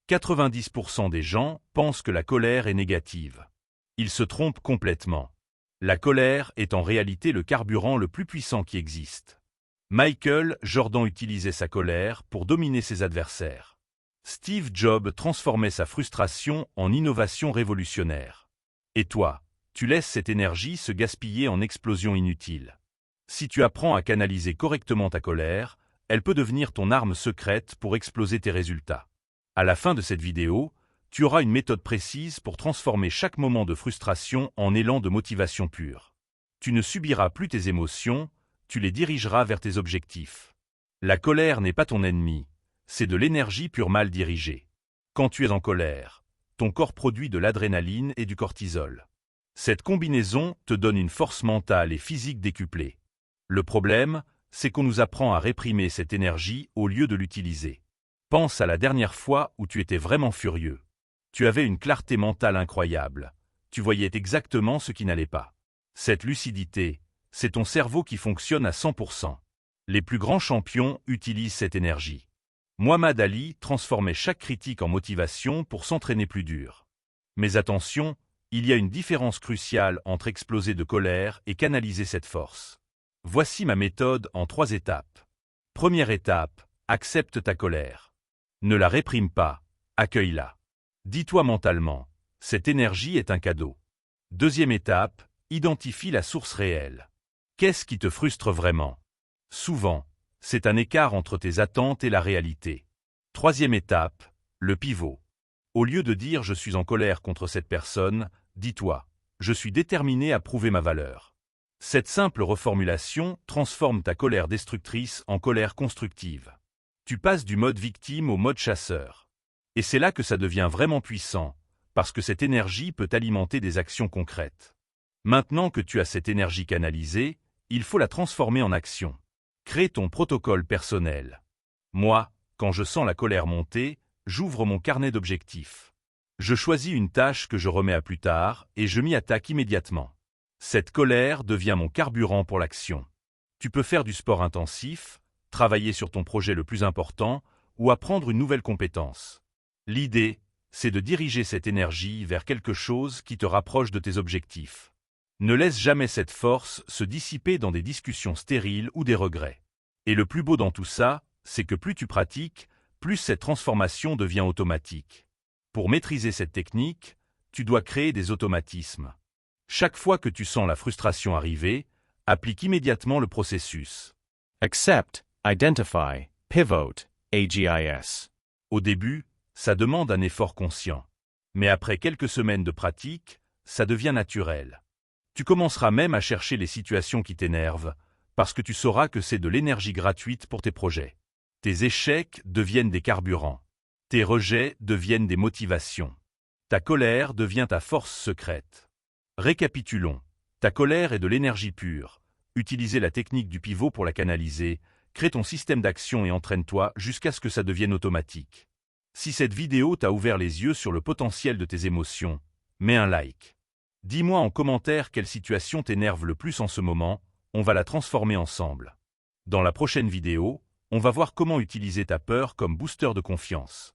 90% des gens pensent que la colère est négative. Ils se trompent complètement. La colère est en réalité le carburant le plus puissant qui existe. Michael Jordan utilisait sa colère pour dominer ses adversaires. Steve Jobs transformait sa frustration en innovation révolutionnaire. Et toi, tu laisses cette énergie se gaspiller en explosions inutiles. Si tu apprends à canaliser correctement ta colère, elle peut devenir ton arme secrète pour exploser tes résultats. À la fin de cette vidéo, tu auras une méthode précise pour transformer chaque moment de frustration en élan de motivation pure. Tu ne subiras plus tes émotions, tu les dirigeras vers tes objectifs. La colère n'est pas ton ennemi, c'est de l'énergie pure mal dirigée. Quand tu es en colère, ton corps produit de l'adrénaline et du cortisol. Cette combinaison te donne une force mentale et physique décuplée. Le problème, c'est qu'on nous apprend à réprimer cette énergie au lieu de l'utiliser. Pense à la dernière fois où tu étais vraiment furieux. Tu avais une clarté mentale incroyable. Tu voyais exactement ce qui n'allait pas. Cette lucidité, c'est ton cerveau qui fonctionne à 100%. Les plus grands champions utilisent cette énergie. Muhammad Ali transformait chaque critique en motivation pour s'entraîner plus dur. Mais attention, il y a une différence cruciale entre exploser de colère et canaliser cette force. Voici ma méthode en 3 étapes. Première étape, accepte ta colère. Ne la réprime pas, accueille-la. Dis-toi mentalement, cette énergie est un cadeau. Deuxième étape, identifie la source réelle. Qu'est-ce qui te frustre vraiment? Souvent, c'est un écart entre tes attentes et la réalité. Troisième étape, le pivot. Au lieu de dire « je suis en colère contre cette personne », dis-toi « je suis déterminé à prouver ma valeur ». Cette simple reformulation transforme ta colère destructrice en colère constructive. Tu passes du mode victime au mode chasseur. Et c'est là que ça devient vraiment puissant, parce que cette énergie peut alimenter des actions concrètes. Maintenant que tu as cette énergie canalisée, il faut la transformer en action. Crée ton protocole personnel. Moi, quand je sens la colère monter, j'ouvre mon carnet d'objectifs. Je choisis une tâche que je remets à plus tard et je m'y attaque immédiatement. Cette colère devient mon carburant pour l'action. Tu peux faire du sport intensif, travailler sur ton projet le plus important ou apprendre une nouvelle compétence. L'idée, c'est de diriger cette énergie vers quelque chose qui te rapproche de tes objectifs. Ne laisse jamais cette force se dissiper dans des discussions stériles ou des regrets. Et le plus beau dans tout ça, c'est que plus tu pratiques, plus cette transformation devient automatique. Pour maîtriser cette technique, tu dois créer des automatismes. Chaque fois que tu sens la frustration arriver, applique immédiatement le processus. Accept, identify, pivot, AGIS. Au début, ça demande un effort conscient. Mais après quelques semaines de pratique, ça devient naturel. Tu commenceras même à chercher les situations qui t'énervent, parce que tu sauras que c'est de l'énergie gratuite pour tes projets. Tes échecs deviennent des carburants. Tes rejets deviennent des motivations. Ta colère devient ta force secrète. Récapitulons. Ta colère est de l'énergie pure. Utilisez la technique du pivot pour la canaliser, crée ton système d'action et entraîne-toi jusqu'à ce que ça devienne automatique. Si cette vidéo t'a ouvert les yeux sur le potentiel de tes émotions, mets un like. Dis-moi en commentaire quelle situation t'énerve le plus en ce moment, on va la transformer ensemble. Dans la prochaine vidéo, on va voir comment utiliser ta peur comme booster de confiance.